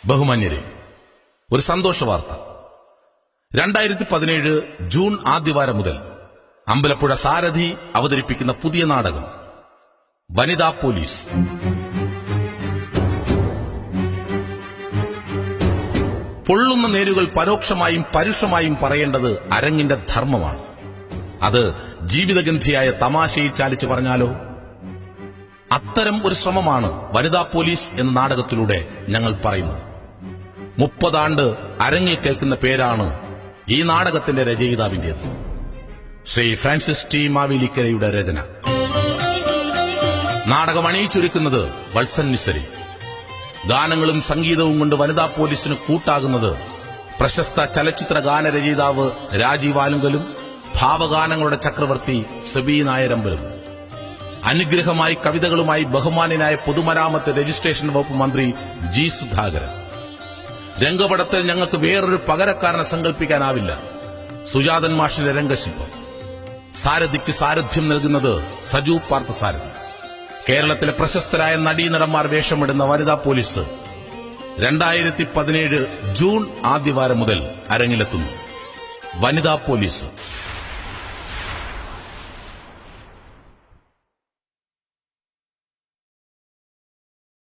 ബഹുമാന്യരെ, ഒരു സന്തോഷ വാർത്ത. 2017 ജൂൺ ആദ്യവാരം മുതൽ അമ്പലപ്പുഴ സാരഥി അവതരിപ്പിക്കുന്ന പുതിയ നാടകം വനിതാ പോലീസ്. പൊള്ളുന്ന നേരുകൾ പരോക്ഷമായും പരുഷമായും പറയേണ്ടത് അരങ്ങിന്റെ ധർമ്മമാണ്. അത് ജീവിതഗന്ധിയായ തമാശയിൽ ചാലിച്ചു പറഞ്ഞാലോ? അത്തരം ഒരു ശ്രമമാണ് വനിതാ പോലീസ് എന്ന നാടകത്തിലൂടെ ഞങ്ങൾ പറയുന്നത്. 30 ആണ്ട് അരങ്ങിൽ കേൾക്കുന്ന പേരാണ് ഈ നാടകത്തിന്റെ രചയിതാവിന്റേത്. ശ്രീ ഫ്രാൻസിസ് ടി മാവേലിക്കരയുടെ രചന. നാടകം അണിയിച്ചൊരുക്കുന്നത് വത്സൻ നിസരി. ഗാനങ്ങളും സംഗീതവും കൊണ്ട് വനിതാ പോലീസിന് കൂട്ടാകുന്നത് പ്രശസ്ത ചലച്ചിത്ര ഗാനരചയിതാവ് രാജീവ് ആലുങ്കലും ഭാവഗാനങ്ങളുടെ ചക്രവർത്തി സെബി നായരമ്പലും. അനുഗ്രഹമായി കവിതകളുമായി ബഹുമാന്യനായ പൊതുമരാമത്ത് രജിസ്ട്രേഷൻ വകുപ്പ് മന്ത്രി ജി സുധാകരൻ. രംഗപടത്തിൽ ഞങ്ങൾക്ക് വേറൊരു പകരക്കാരനെ സങ്കല്പിക്കാനാവില്ല. സുജാതൻ മാഷിന്റെ രംഗശില്പം. സാരഥിക്ക് സാരഥ്യം നൽകുന്നത് സജു പാർത്ഥസാരഥി. കേരളത്തിലെ പ്രശസ്തരായ നടീനടന്മാർ വേഷമിടുന്ന വനിതാ പോലീസ് 2017 ജൂൺ ആദ്യവാരം മുതൽ അരങ്ങിലെത്തുന്നു. വനിതാ പോലീസ്.